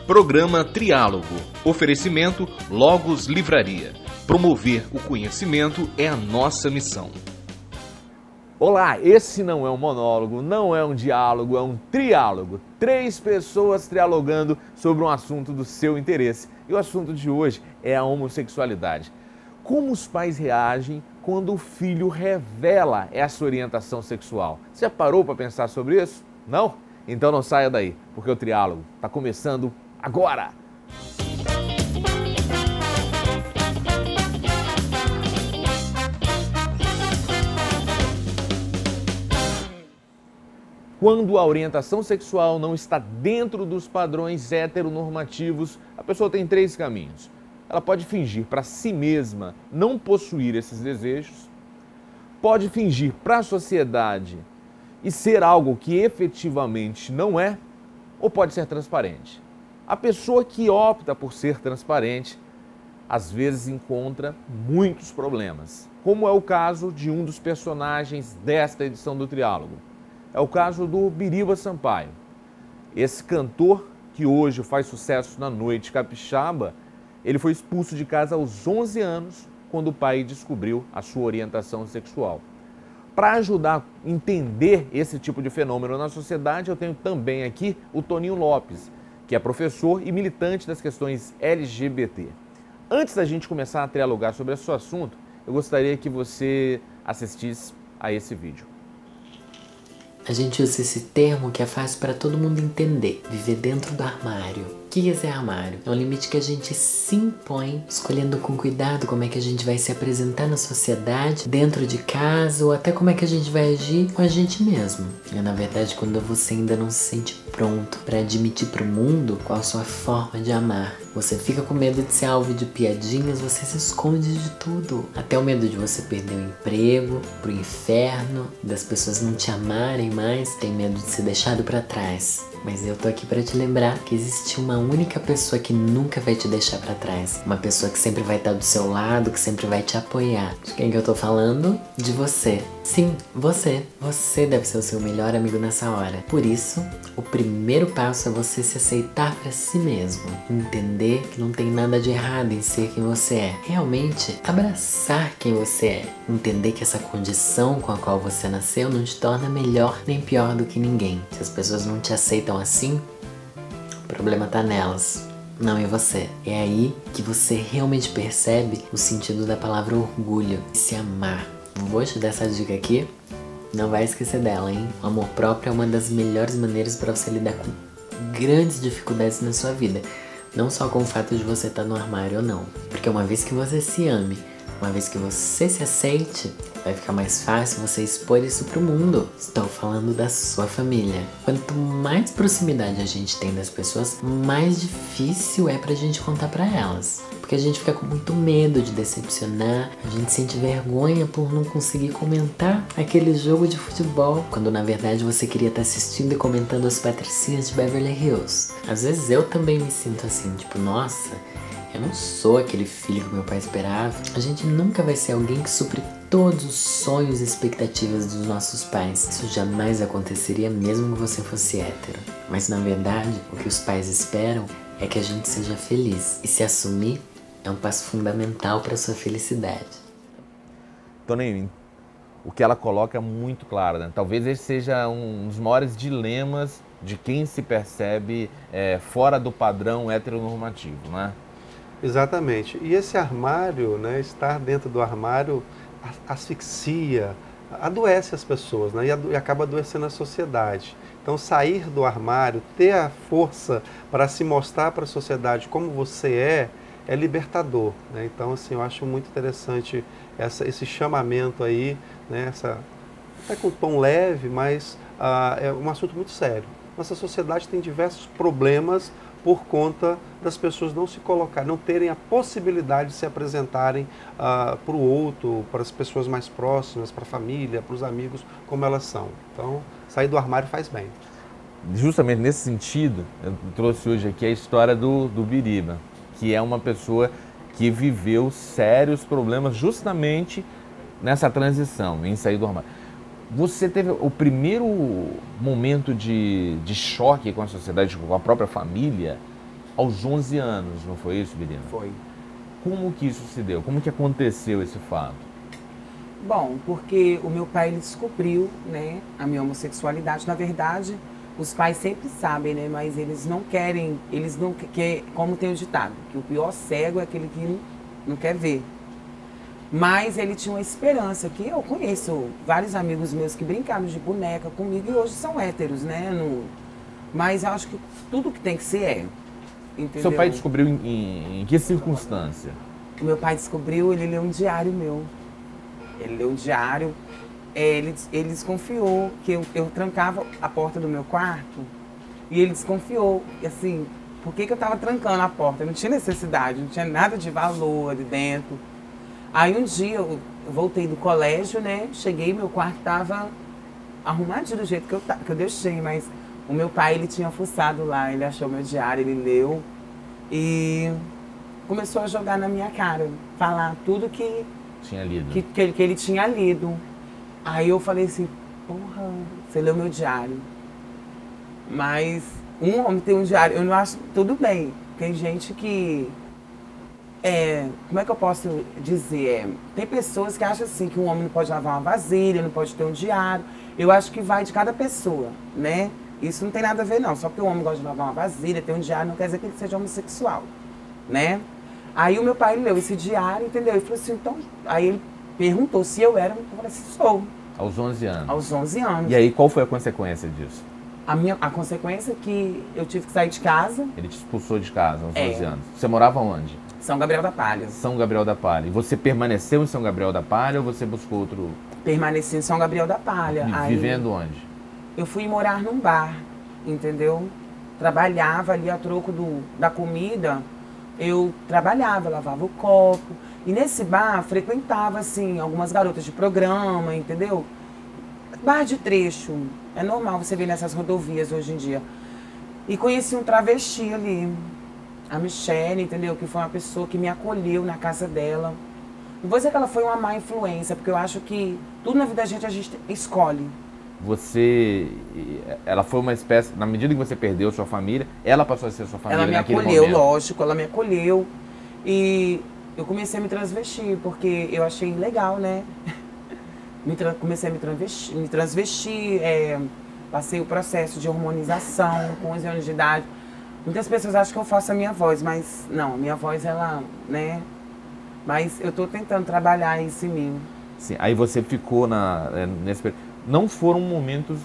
Programa Triálogo. Oferecimento Logos Livraria. Promover o conhecimento é a nossa missão. Olá, esse não é um monólogo, não é um diálogo, é um triálogo. 3 pessoas trialogando sobre um assunto do seu interesse. E o assunto de hoje é a homossexualidade. Como os pais reagem quando o filho revela essa orientação sexual? Você já parou para pensar sobre isso? Não? Então não saia daí, porque o triálogo está começando agora! Quando a orientação sexual não está dentro dos padrões heteronormativos, a pessoa tem 3 caminhos. Ela pode fingir para si mesma não possuir esses desejos, pode fingir para a sociedade e ser algo que efetivamente não é, ou pode ser transparente. A pessoa que opta por ser transparente, às vezes encontra muitos problemas, como é o caso de um dos personagens desta edição do Triálogo. É o caso do Biriba Sampaio. Esse cantor, que hoje faz sucesso na noite capixaba, ele foi expulso de casa aos 11 anos, quando o pai descobriu a sua orientação sexual. Para ajudar a entender esse tipo de fenômeno na sociedade, eu tenho também aqui o Toninho Lopes, que é professor e militante das questões LGBT. Antes da gente começar a trialogar sobre esse assunto, eu gostaria que você assistisse a esse vídeo. A gente usa esse termo que é fácil para todo mundo entender, viver dentro do armário. O que é esse armário? É um limite que a gente se impõe, escolhendo com cuidado como é que a gente vai se apresentar na sociedade, dentro de casa, ou até como é que a gente vai agir com a gente mesmo. É na verdade quando você ainda não se sente pronto para admitir para o mundo qual a sua forma de amar. Você fica com medo de ser alvo de piadinhas, você se esconde de tudo. Até o medo de você perder o emprego, pro inferno, das pessoas não te amarem mais, tem medo de ser deixado para trás. Mas eu tô aqui para te lembrar que existe uma única pessoa que nunca vai te deixar para trás. Uma pessoa que sempre vai estar do seu lado, que sempre vai te apoiar. De quem que eu tô falando? De você. Sim, você. Você deve ser o seu melhor amigo nessa hora. Por isso, o primeiro passo é você se aceitar para si mesmo. Entender que não tem nada de errado em ser quem você é. Realmente, abraçar quem você é. Entender que essa condição com a qual você nasceu não te torna melhor nem pior do que ninguém. Se as pessoas não te aceitam assim, o problema tá nelas, não em você. É aí que você realmente percebe o sentido da palavra orgulho, se amar. Vou te dar essa dica aqui, não vai esquecer dela, hein? O amor próprio é uma das melhores maneiras para você lidar com grandes dificuldades na sua vida. Não só com o fato de você estar no armário ou não. Porque uma vez que você se ame, uma vez que você se aceite, vai ficar mais fácil você expor isso pro mundo. Estou falando da sua família. Quanto mais proximidade a gente tem das pessoas, mais difícil é pra gente contar pra elas. Porque a gente fica com muito medo de decepcionar, a gente sente vergonha por não conseguir comentar aquele jogo de futebol, quando na verdade você queria estar assistindo e comentando as patricinhas de Beverly Hills. Às vezes eu também me sinto assim, tipo, nossa, eu não sou aquele filho que meu pai esperava. A gente nunca vai ser alguém que supre todos os sonhos e expectativas dos nossos pais. Isso jamais aconteceria mesmo que você fosse hétero. Mas na verdade, o que os pais esperam é que a gente seja feliz. E se assumir é um passo fundamental para a sua felicidade. Toninho, o que ela coloca é muito claro, né? Talvez esse seja um dos maiores dilemas de quem se percebe fora do padrão heteronormativo, né? Exatamente. E esse armário, né, estar dentro do armário asfixia, adoece as pessoas, né, e acaba adoecendo a sociedade. Então, sair do armário, ter a força para se mostrar para a sociedade como você é libertador, né? Então, assim, eu acho muito interessante esse chamamento aí, né, até com tom leve, mas é um assunto muito sério. Nossa sociedade tem diversos problemas por conta das pessoas não se colocarem, não terem a possibilidade de se apresentarem para o outro, para as pessoas mais próximas, para a família, para os amigos, como elas são. Então, sair do armário faz bem. Justamente nesse sentido, eu trouxe hoje aqui a história do Biriba, que é uma pessoa que viveu sérios problemas justamente nessa transição, em sair do armário. Você teve o primeiro momento de choque com a sociedade, com a própria família, aos 11 anos, não foi isso, Virina? Foi. Como que isso se deu? Como que aconteceu esse fato? Bom, porque o meu pai, ele descobriu, né, a minha homossexualidade. Na verdade, os pais sempre sabem, né, mas eles não querem, como tem o ditado, que o pior cego é aquele que não quer ver. Mas ele tinha uma esperança, que eu conheço vários amigos meus que brincaram de boneca comigo e hoje são héteros, né, mas eu acho que tudo que tem que ser é, entendeu? Seu pai descobriu em que circunstância? O meu pai descobriu, ele leu um diário meu. Ele leu um diário, ele desconfiou que eu trancava a porta do meu quarto e ele desconfiou, assim, por que eu estava trancando a porta? Não tinha necessidade, não tinha nada de valor ali dentro. Aí um dia eu voltei do colégio, né, cheguei, meu quarto estava arrumadinho do jeito que eu deixei, mas o meu pai, ele tinha fuçado lá, ele achou meu diário, ele leu e começou a jogar na minha cara, falar tudo que Tinha lido. que ele tinha lido. Aí eu falei assim, porra, você leu meu diário. Mas um homem tem um diário, eu não acho, tudo bem. Tem gente que, como é que eu posso dizer? Tem pessoas que acham assim, que um homem não pode lavar uma vasilha, não pode ter um diário. Eu acho que vai de cada pessoa, né? Isso não tem nada a ver não, só porque o homem gosta de lavar uma vasilha, ter um diário, não quer dizer que ele seja homossexual, né? Aí o meu pai leu esse diário, entendeu? Ele falou assim, então... Aí ele perguntou se eu era, eu falei assim, sou. Aos 11 anos. Aos 11 anos. E aí, qual foi a consequência disso? A consequência é que eu tive que sair de casa. Ele te expulsou de casa aos 11 anos. Você morava onde? São Gabriel da Palha. São Gabriel da Palha. E você permaneceu em São Gabriel da Palha ou você buscou outro... Permaneci em São Gabriel da Palha. Vivendo onde? Eu fui morar num bar, entendeu? Trabalhava ali a troco da comida. Eu trabalhava, lavava o copo. E nesse bar frequentava, assim, algumas garotas de programa, entendeu? Bar de trecho. É normal você ver nessas rodovias hoje em dia. E conheci um travesti ali. A Michelle, entendeu? Que foi uma pessoa que me acolheu na casa dela. Não vou dizer que ela foi uma má influência, porque eu acho que tudo na vida da gente a gente escolhe. Ela foi uma espécie, na medida que você perdeu sua família, ela passou a ser sua família naquele momento? Ela me acolheu, lógico, ela me acolheu. E eu comecei a me transvestir, porque eu achei legal, né? Comecei a me transvestir, passei o processo de hormonização com 11 anos de idade. Muitas pessoas acham que eu faço a minha voz, mas não, a minha voz, ela, né? Mas eu tô tentando trabalhar isso em mim. Sim, aí você ficou nesse período. Não foram momentos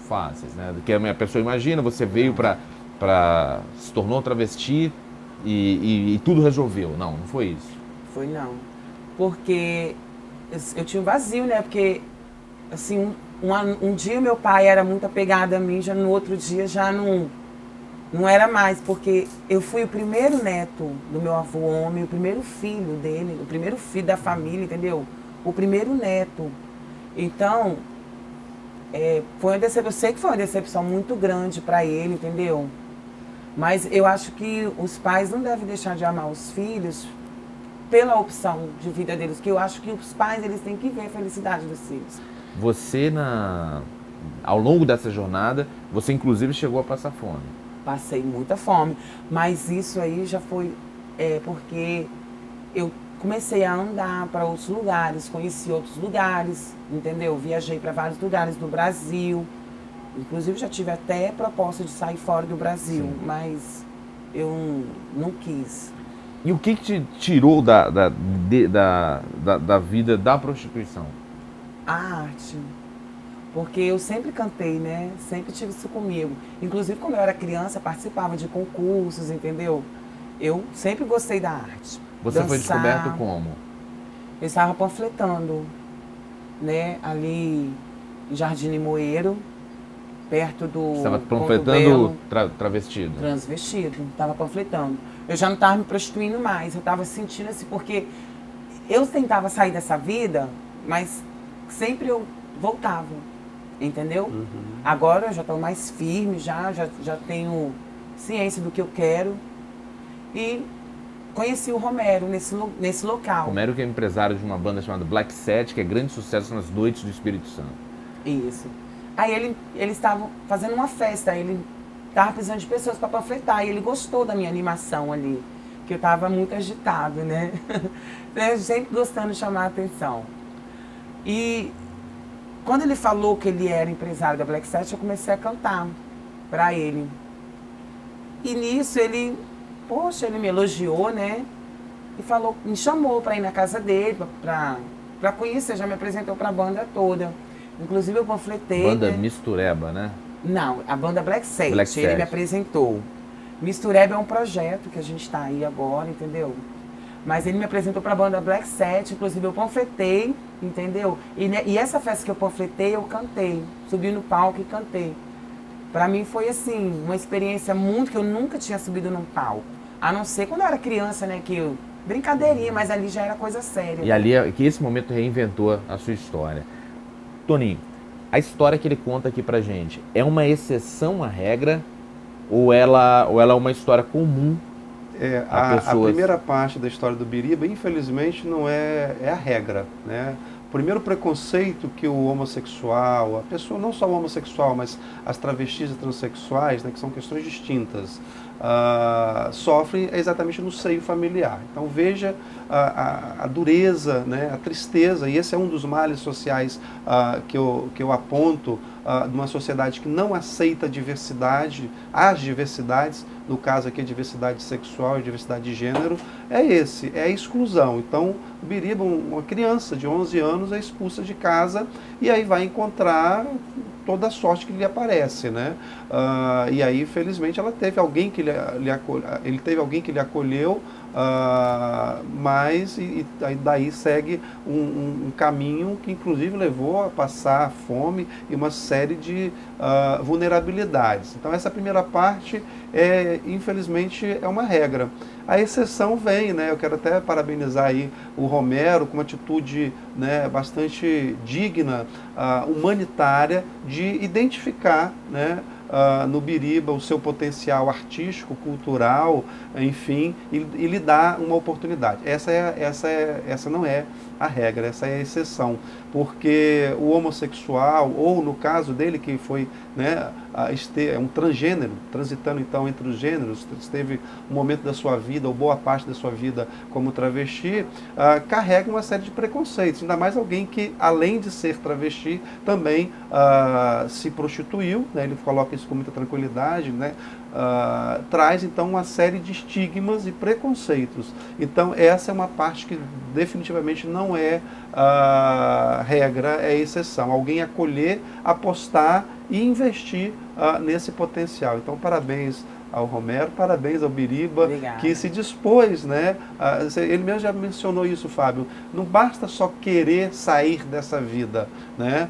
fáceis, né? Porque a pessoa imagina, você veio se tornou travesti e tudo resolveu. Não foi isso. Foi não. Porque eu tinha um vazio, né? Porque, assim, um dia meu pai era muito apegado a mim, já no outro dia já não era mais. Porque eu fui o primeiro neto do meu avô homem, o primeiro filho dele, o primeiro filho da família, entendeu? O primeiro neto. Então... foi uma decepção, eu sei que foi uma decepção muito grande para ele, entendeu? Mas eu acho que os pais não devem deixar de amar os filhos pela opção de vida deles, que eu acho que os pais, eles têm que ver a felicidade dos filhos. Você, ao longo dessa jornada, você inclusive chegou a passar fome. Passei muita fome, mas isso aí já foi porque eu comecei a andar para outros lugares, conheci outros lugares, entendeu? Viajei para vários lugares do Brasil. Inclusive já tive até proposta de sair fora do Brasil, sim, mas eu não quis. E o que te tirou da vida da prostituição? A arte. Porque eu sempre cantei, né? Sempre tive isso comigo. Inclusive, quando eu era criança, participava de concursos, entendeu? Eu sempre gostei da arte. Você foi descoberto como? Eu estava panfletando, né? Ali em Jardim Limoeiro, perto do... Você estava panfletando travestido? Transvestido, estava panfletando. Eu já não estava me prostituindo mais, eu estava sentindo assim, porque eu tentava sair dessa vida, mas sempre eu voltava, entendeu? Uhum. Agora eu já estou mais firme, já tenho ciência do que eu quero. E conheci o Romero nesse local. Romero, que é empresário de uma banda chamada Black Set, que é grande sucesso nas noites do Espírito Santo. Isso. Aí eles estavam fazendo uma festa, ele tava precisando de pessoas para panfletar. E ele gostou da minha animação ali, que eu tava muito agitado, né? Eu sempre gostando de chamar a atenção. E quando ele falou que ele era empresário da Black Set, eu comecei a cantar para ele. E nisso ele, poxa, ele me elogiou, né? E falou, me chamou para ir na casa dele, para conhecer, já me apresentou para a banda toda. Inclusive eu panfletei. Banda, né? Mistureba, né? Não, a banda Black Set, Black Set. Ele me apresentou. Mistureba é um projeto que a gente está aí agora, entendeu? Mas ele me apresentou para a banda Black Set, inclusive eu panfletei, entendeu? E essa festa que eu panfletei, eu cantei. Subi no palco e cantei. Para mim foi assim, uma experiência muito que eu nunca tinha subido num palco. A não ser quando eu era criança, né? Que eu, brincadeirinha, mas ali já era coisa séria. E ali é que esse momento reinventou a sua história. Toninho, a história que ele conta aqui pra gente é uma exceção à regra ou ela é uma história comum? A primeira parte da história do Biriba, infelizmente, não é a regra, né? O primeiro preconceito que o homossexual, a pessoa, não só o homossexual, mas as travestis e transexuais, né, que são questões distintas, sofrem exatamente no seio familiar. Então veja a dureza, né, a tristeza, e esse é um dos males sociais que eu aponto de uma sociedade que não aceita a diversidade, as diversidades, no caso aqui a diversidade sexual e diversidade de gênero, é a exclusão. Então, o Biriba, uma criança de 11 anos, é expulsa de casa e aí vai encontrar toda a sorte que lhe aparece, né? E aí, felizmente, ela teve alguém que ele teve alguém que lhe acolheu, mas daí segue um caminho que inclusive levou a passar fome e uma série de vulnerabilidades. Então essa primeira parte, infelizmente, é uma regra. A exceção vem, né? Eu quero até parabenizar aí o Romero com uma atitude, né, bastante digna, humanitária, de identificar, né, no Biriba o seu potencial artístico, cultural, enfim, e lhe dá uma oportunidade. Essa não é a regra, essa é a exceção, porque o homossexual, ou no caso dele que foi, né, um transgênero, transitando então entre os gêneros, esteve um momento da sua vida, ou boa parte da sua vida como travesti, carrega uma série de preconceitos, ainda mais alguém que, além de ser travesti, também se prostituiu, né, ele coloca isso com muita tranquilidade, né, traz então uma série de estigmas e preconceitos. Então essa é uma parte que definitivamente não é regra, é exceção. Alguém acolher, apostar e investir nesse potencial. Então parabéns ao Romero, parabéns ao Biriba. Obrigada. Que se dispôs, né? Ele mesmo já mencionou isso, Fábio. Não basta só querer sair dessa vida, né?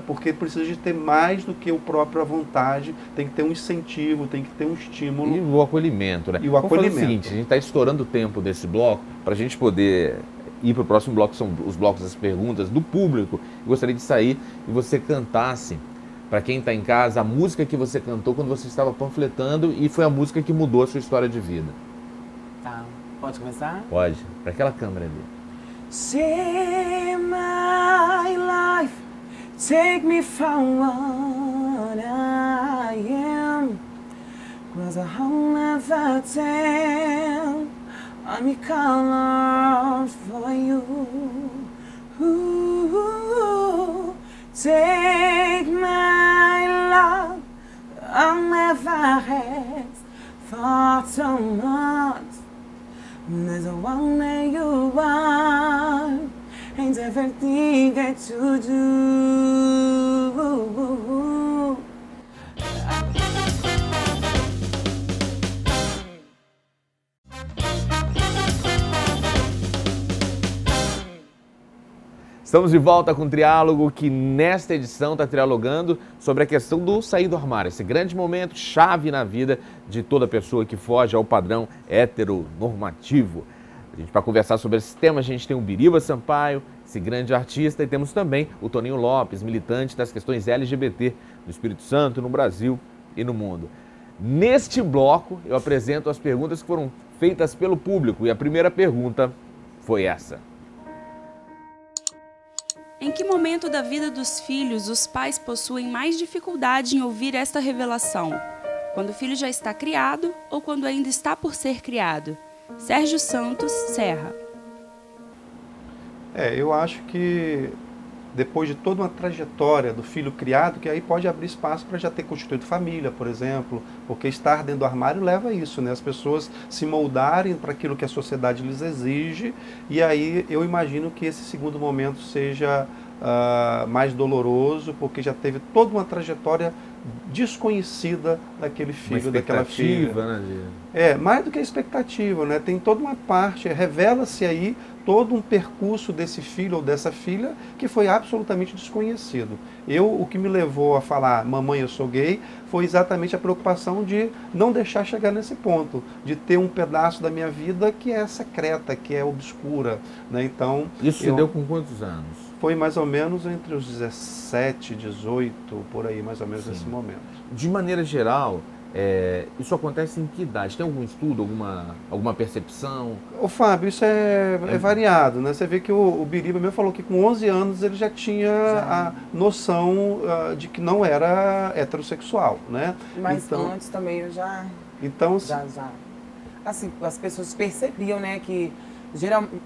Porque precisa de ter mais do que o próprio vontade, tem que ter um incentivo, tem que ter um estímulo. E o acolhimento, né? E o acolhimento. Vamos fazer o seguinte, a gente está estourando o tempo desse bloco para a gente poder ir para o próximo bloco, que são os blocos das perguntas do público. Eu gostaria de sair e você cantasse, para quem está em casa, a música que você cantou quando você estava panfletando e foi a música que mudou a sua história de vida. Tá, pode começar? Pode, para aquela câmera ali. Share my life, take me from what I am, 'cause I'll never tell, I'm colors for you. Ooh, take my love, I'll never ask for too much. There's a one that you are, and everything that you do. Estamos de volta com o Triálogo, que nesta edição está trialogando sobre a questão do sair do armário, esse grande momento chave na vida de toda pessoa que foge ao padrão heteronormativo. Para conversar sobre esse tema, a gente tem o Biriba Sampaio, esse grande artista, e temos também o Toninho Lopes, militante das questões LGBT no Espírito Santo, no Brasil e no mundo. Neste bloco, eu apresento as perguntas que foram feitas pelo público, e a primeira pergunta foi essa. Em que momento da vida dos filhos os pais possuem mais dificuldade em ouvir esta revelação? quando o filho já está criado ou quando ainda está por ser criado? Sérgio Santos, Serra. Eu acho que depois de toda uma trajetória do filho criado, que aí pode abrir espaço para já ter constituído família, por exemplo, porque estar dentro do armário leva a isso, né? As pessoas se moldarem para aquilo que a sociedade lhes exige, e aí eu imagino que esse segundo momento seja mais doloroso, porque já teve toda uma trajetória desconhecida daquele filho, daquela filha. Né? Mais do que a expectativa, né? Tem toda uma parte, revela-se aí todo um percurso desse filho ou dessa filha que foi absolutamente desconhecido. O que me levou a falar, mamãe, eu sou gay, foi exatamente a preocupação de não deixar chegar nesse ponto, de ter um pedaço da minha vida que é secreta, que é obscura, né? Então, isso se deu com quantos anos? Foi mais ou menos entre os 17, 18, por aí, mais ou menos nesse momento. De maneira geral, isso acontece em que idade? Tem algum estudo, alguma percepção? Ô Fábio, isso é variado, né? Você vê que o Biriba mesmo falou que com 11 anos ele já tinha a noção de que não era heterossexual, né? Mas então, antes também eu já... Então, já. Assim, as pessoas percebiam, né, que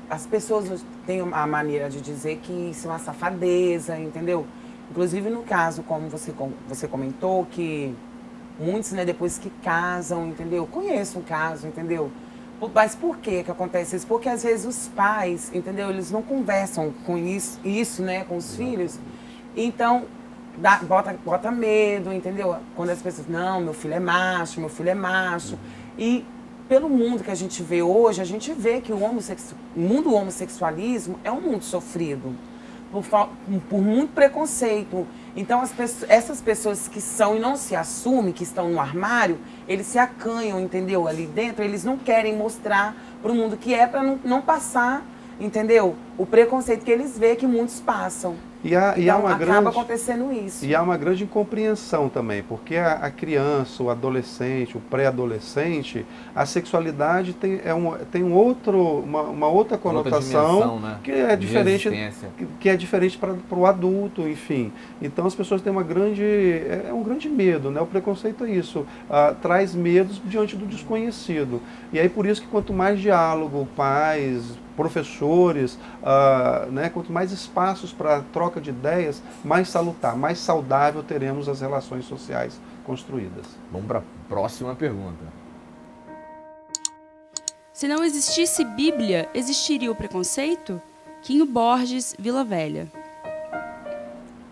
as pessoas têm a maneira de dizer que isso é uma safadeza, entendeu? Inclusive no caso, como você comentou, que muitos, né, depois que casam, entendeu? Conheço um caso, entendeu? Mas por que acontece isso? Porque às vezes os pais, entendeu? Eles não conversam com isso, né, com os filhos. Então, bota medo, entendeu? Quando as pessoas, não, meu filho é macho, meu filho é macho. E pelo mundo que a gente vê hoje, a gente vê que o mundo do homossexualismo é um mundo sofrido, por muito preconceito. Então, essas pessoas que são e não se assumem, que estão no armário, eles se acanham, entendeu? Ali dentro, eles não querem mostrar para o mundo que é para não passar, entendeu? O preconceito que eles veem que muitos passam. Então, acaba acontecendo isso. E há uma grande incompreensão também, porque a criança, o adolescente, o pré-adolescente, a sexualidade tem uma outra conotação, dimensão, né? que é diferente para o adulto, enfim. Então as pessoas têm um grande medo, né? O preconceito é isso, traz medos diante do desconhecido. E aí por isso que quanto mais diálogo, pais, professores, né, quanto mais espaços para troca de ideias, mais salutar, mais saudável teremos as relações sociais construídas. Vamos para a próxima pergunta. Se não existisse Bíblia, existiria o preconceito? Quinho Borges, Vila Velha.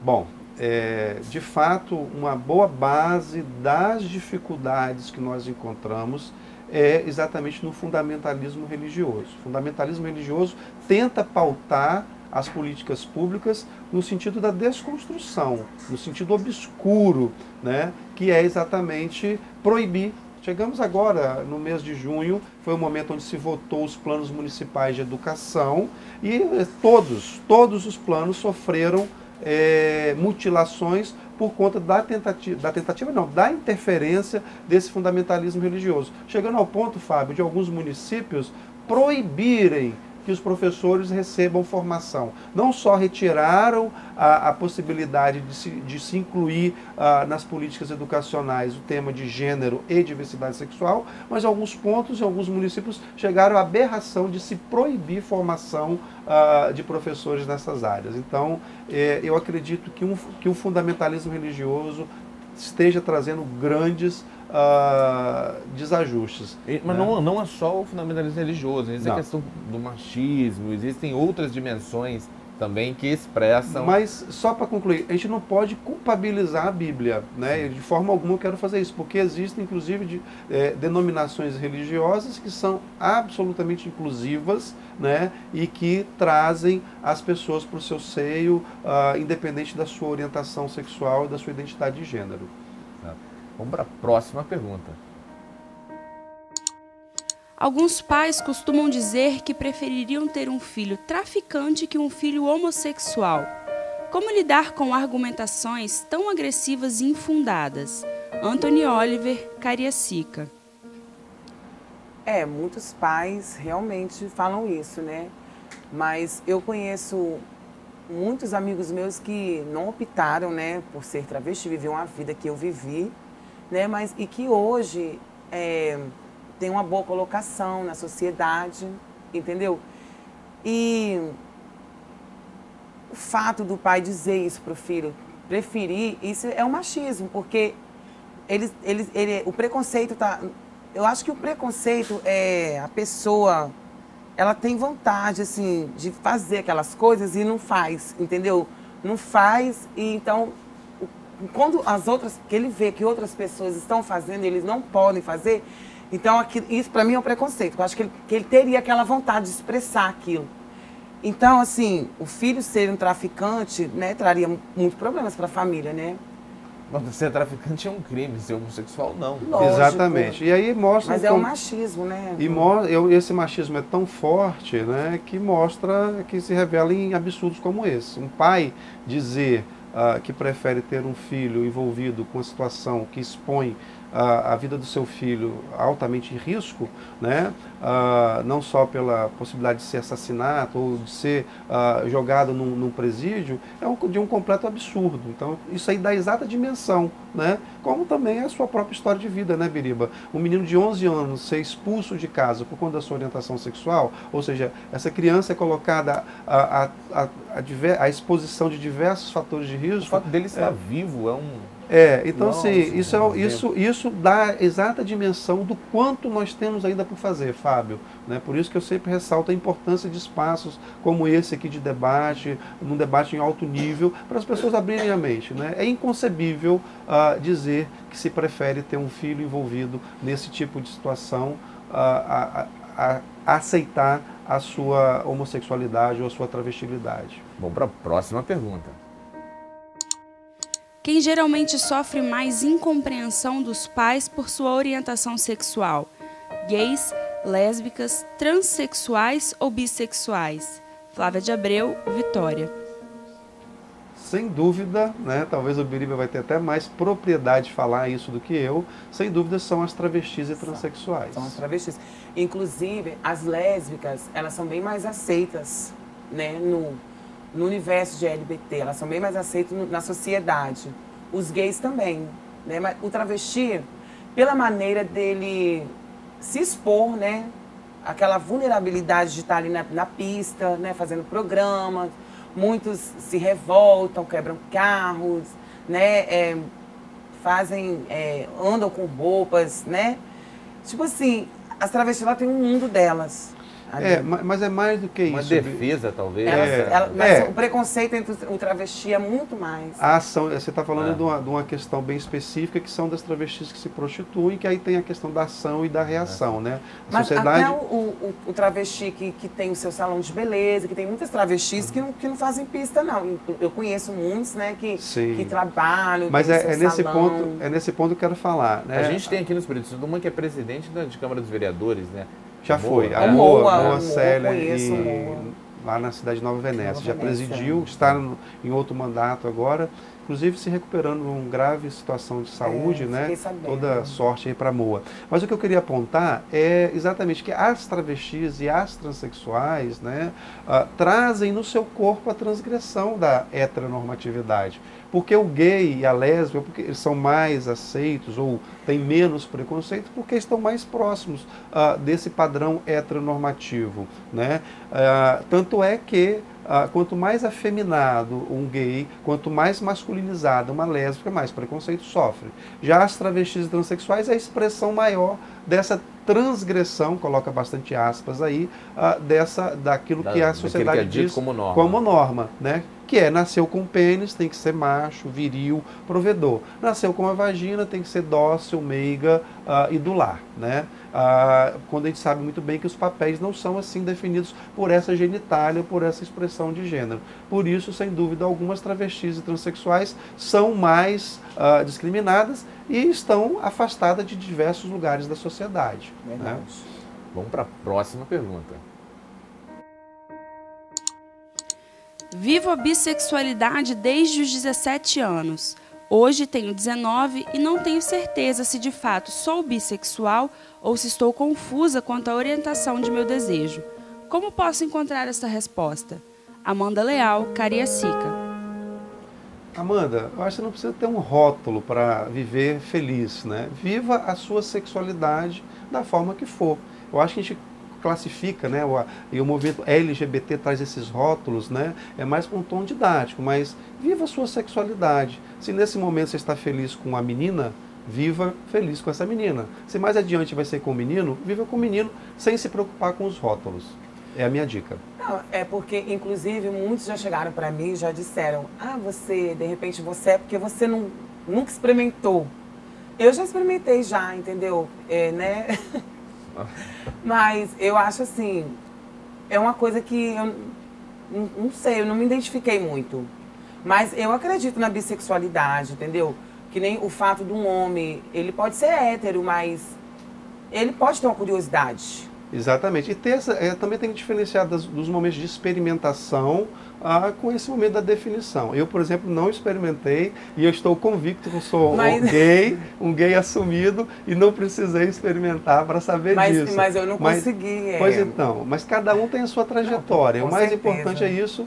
Bom, de fato, uma boa base das dificuldades que nós encontramos é exatamente no fundamentalismo religioso. O fundamentalismo religioso tenta pautar as políticas públicas no sentido da desconstrução, no sentido obscuro, né, que é exatamente proibir. Chegamos agora, no mês de junho, foi o momento onde se votou os planos municipais de educação e todos os planos sofreram mutilações por conta da interferência desse fundamentalismo religioso. Chegando ao ponto, Fábio, de alguns municípios proibirem que os professores recebam formação. Não só retiraram a possibilidade de se incluir nas políticas educacionais o tema de gênero e diversidade sexual, mas em alguns pontos, em alguns municípios, chegaram à aberração de se proibir formação de professores nessas áreas. Então, eu acredito que o fundamentalismo religioso esteja trazendo grandes desajustes. Mas né? não é só o fundamentalismo religioso, existe a questão do machismo, existem outras dimensões também que expressam... Mas, só para concluir, a gente não pode culpabilizar a Bíblia, né? De forma alguma eu quero fazer isso, porque existem, inclusive, denominações religiosas que são absolutamente inclusivas, né? E que trazem as pessoas para o seu seio, independente da sua orientação sexual e da sua identidade de gênero. Vamos para a próxima pergunta. Alguns pais costumam dizer que prefeririam ter um filho traficante que um filho homossexual. Como lidar com argumentações tão agressivas e infundadas? Anthony Oliver, Cariacica. Muitos pais realmente falam isso, né? Mas eu conheço muitos amigos meus que não optaram, né, por ser travesti, viver uma vida que eu vivi, né? Mas, e que hoje tem uma boa colocação na sociedade, entendeu? E o fato do pai dizer isso para o filho, preferir, isso é um machismo, porque o preconceito tá... Eu acho que o preconceito é a pessoa, ela tem vontade, assim, de fazer aquelas coisas e não faz, entendeu? Não faz, e então, quando que ele vê que outras pessoas estão fazendo, eles não podem fazer, então isso para mim é um preconceito. Eu acho que ele teria aquela vontade de expressar aquilo. Então, assim, o filho ser um traficante, né, traria muitos problemas para a família, né? Mas ser traficante é um crime, ser homossexual não. Lógico. Exatamente. E aí mostra... Mas é um machismo, né? E esse machismo é tão forte, né, que mostra, que se revela em absurdos como esse. Um pai dizer que prefere ter um filho envolvido com uma situação que expõe a vida do seu filho altamente em risco, né? Não só pela possibilidade de ser assassinato ou de ser jogado num presídio, de um completo absurdo. Então, isso aí dá a exata dimensão, né? Como também é a sua própria história de vida, né, Biriba? Um menino de 11 anos ser expulso de casa por conta da sua orientação sexual, ou seja, essa criança é colocada à exposição de diversos fatores de risco. O fato dele estar vivo é um... Então nossa, assim, isso dá a exata dimensão do quanto nós temos ainda por fazer, Fábio. Né? Por isso que eu sempre ressalto a importância de espaços como esse aqui de debate, num debate em alto nível, para as pessoas abrirem a mente. Né? É inconcebível dizer que se prefere ter um filho envolvido nesse tipo de situação, aceitar a sua homossexualidade ou a sua travestilidade. Vamos para a próxima pergunta. Quem geralmente sofre mais incompreensão dos pais por sua orientação sexual? Gays, lésbicas, transexuais ou bissexuais? Flávia de Abreu, Vitória. Sem dúvida, né, talvez o Biriba vai ter até mais propriedade de falar isso do que eu, sem dúvida são as travestis e transexuais. São as travestis. Inclusive, as lésbicas, elas são bem mais aceitas, né, no universo de LGBT, elas são bem mais aceitas na sociedade. Os gays também, né? Mas o travesti, pela maneira dele se expor, né? Aquela vulnerabilidade de estar ali na pista, né? Fazendo programas, muitos se revoltam, quebram carros, né? Andam com roupas, né? Tipo assim, as travestis lá têm um mundo delas. Mas é mais do que isso. Uma defesa, talvez. Mas o preconceito entre o travesti é muito mais. A ação, você está falando de uma questão bem específica, que são das travestis que se prostituem, que aí tem a questão da ação e da reação, né? Mas até o travesti que tem o seu salão de beleza, que tem muitas travestis que não fazem pista, não. Eu conheço muitos, né, que trabalham, mas é nesse ponto que eu quero falar, né? A gente tem aqui no Espírito Santo uma que é presidente de Câmara dos Vereadores, né? Já foi. A Moa Célia, lá na cidade de Nova Venécia. Já presidiu, está em outro mandato agora, inclusive se recuperando de uma grave situação de saúde, né? Toda sorte aí para a Moa. Mas o que eu queria apontar é exatamente que as travestis e as transexuais, né, trazem no seu corpo a transgressão da heteronormatividade. Porque o gay e a lésbica, porque eles são mais aceitos ou têm menos preconceito, porque estão mais próximos desse padrão heteronormativo, né? Tanto é que quanto mais afeminado um gay, quanto mais masculinizada uma lésbica, mais preconceito sofre. Já as travestis e transexuais é a expressão maior dessa transgressão, coloca bastante aspas aí, daquilo que a sociedade diz como norma, né? Que nasceu com pênis, tem que ser macho, viril, provedor. Nasceu com uma vagina, tem que ser dócil, meiga e do lar, né? Quando a gente sabe muito bem que os papéis não são assim definidos por essa genitália, por essa expressão de gênero. Por isso, sem dúvida, algumas travestis e transexuais são mais discriminadas e estão afastadas de diversos lugares da sociedade. Né? Vamos para a próxima pergunta. Vivo a bissexualidade desde os 17 anos. Hoje tenho 19 e não tenho certeza se de fato sou bissexual ou se estou confusa quanto à orientação de meu desejo. Como posso encontrar essa resposta? Amanda Leal, Cariacica. Amanda, eu acho que você não precisa ter um rótulo para viver feliz, né? Viva a sua sexualidade da forma que for. Eu acho que a gente classifica, né? E o movimento LGBT traz esses rótulos, né? É mais com um tom didático, mas viva a sua sexualidade. Se nesse momento você está feliz com a menina, viva feliz com essa menina. Se mais adiante vai ser com o menino, viva com o menino sem se preocupar com os rótulos. É a minha dica. Não, é porque, inclusive, muitos já chegaram para mim e já disseram: ah, você, de repente, você é porque você nunca experimentou. Eu já experimentei já, entendeu? Né? Mas eu acho assim, é uma coisa que eu não sei, eu não me identifiquei muito. Mas eu acredito na bissexualidade, entendeu? Que nem o fato de um homem, ele pode ser hétero, mas ele pode ter uma curiosidade. Exatamente. E também tem que diferenciar dos momentos de experimentação com esse momento da definição. Eu, por exemplo, não experimentei e eu estou convicto que eu sou um gay assumido e não precisei experimentar para saber disso. Mas eu não consegui. Pois então, mas cada um tem a sua trajetória. Não, o mais certeza. importante é isso.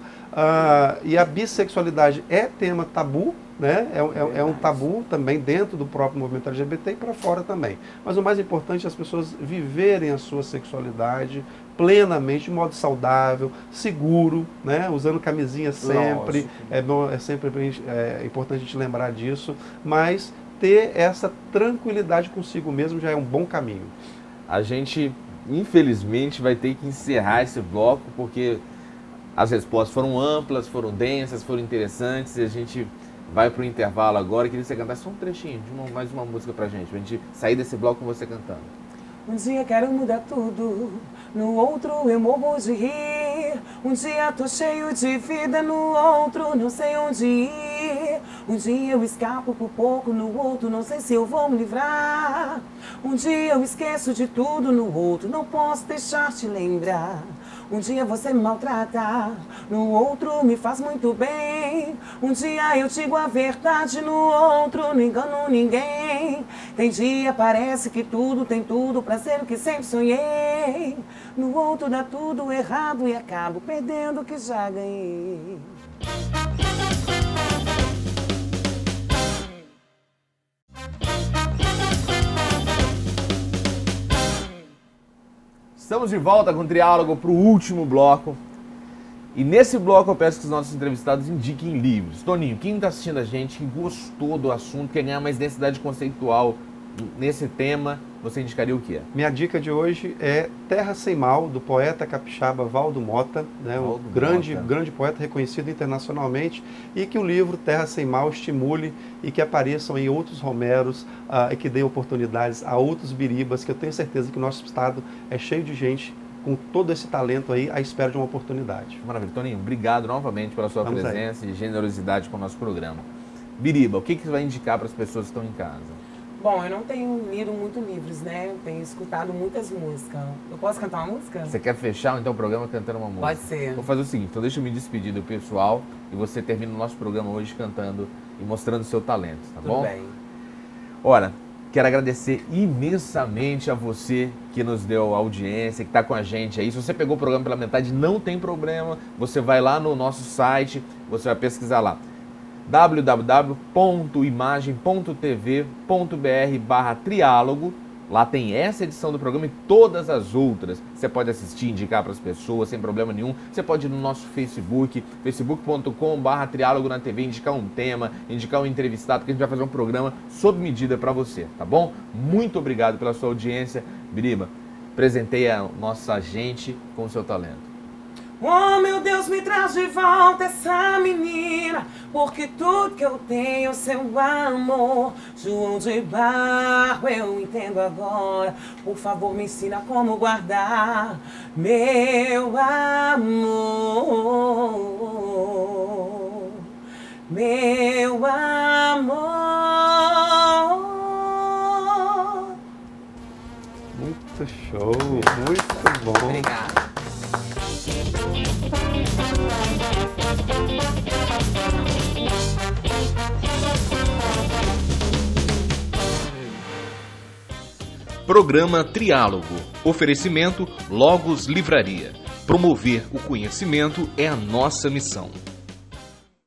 E a bissexualidade é tema tabu, né? É um tabu também dentro do próprio movimento LGBT e para fora também. Mas o mais importante é as pessoas viverem a sua sexualidade plenamente, de modo saudável, seguro, né? Usando camisinha sempre. É sempre importante a gente lembrar disso, mas ter essa tranquilidade consigo mesmo já é um bom caminho. A gente, infelizmente, vai ter que encerrar esse bloco, porque as respostas foram amplas, foram densas, foram interessantes, e a gente vai para o intervalo agora. Eu queria que você cantasse só um trechinho de mais uma música pra gente sair desse bloco com você cantando. Um dia quero mudar tudo, no outro eu morro de rir. Um dia tô cheio de vida, no outro não sei onde ir. Um dia eu escapo por pouco, no outro não sei se eu vou me livrar. Um dia eu esqueço de tudo, no outro não posso deixar te lembrar. Um dia você me maltrata, no outro me faz muito bem. Um dia eu digo a verdade, no outro não engano ninguém. Tem dia parece que tudo tem tudo pra ser o que sempre sonhei. No outro dá tudo errado e acabo perdendo o que já ganhei. Estamos de volta com o Triálogo para o último bloco. E nesse bloco eu peço que os nossos entrevistados indiquem livros. Toninho, quem está assistindo a gente, que gostou do assunto, quer ganhar mais densidade conceitual nesse tema, você indicaria o que é? Minha dica de hoje é Terra Sem Mal, do poeta capixaba Valdo Mota, né, um grande poeta reconhecido internacionalmente, e que o livro Terra Sem Mal estimule e que apareçam em outros Romeros e que dê oportunidades a outros Biribas, que eu tenho certeza que o nosso estado é cheio de gente com todo esse talento aí à espera de uma oportunidade. Maravilha. Toninho, obrigado novamente pela sua presença e generosidade com o nosso programa. Biriba, o que você vai indicar para as pessoas que estão em casa? Bom, eu não tenho lido muito livros, né? Eu tenho escutado muitas músicas. Eu posso cantar uma música? Você quer fechar então o programa cantando uma música? Pode ser. Vou fazer o seguinte, então deixa eu me despedir do pessoal e você termina o nosso programa hoje cantando e mostrando o seu talento, tá bom? Tudo bem. Ora, quero agradecer imensamente a você que nos deu audiência, que está com a gente aí. Se você pegou o programa pela metade, não tem problema. Você vai lá no nosso site, você vai pesquisar lá www.imagem.tv.br/triálogo. Lá tem essa edição do programa e todas as outras. Você pode assistir, indicar para as pessoas sem problema nenhum. Você pode ir no nosso Facebook, facebook.com/triálogo na TV, indicar um tema, indicar um entrevistado, porque a gente vai fazer um programa sob medida para você, tá bom? Muito obrigado pela sua audiência. Biriba, presenteie a nossa gente com o seu talento. Oh, meu Deus, me traz de volta essa menina, porque tudo que eu tenho é o seu amor. João de Barro, eu entendo agora. Por favor, me ensina como guardar meu amor. Meu amor. Muito show, muito bom. Obrigada. Programa Triálogo. Oferecimento Logos Livraria. Promover o conhecimento é a nossa missão.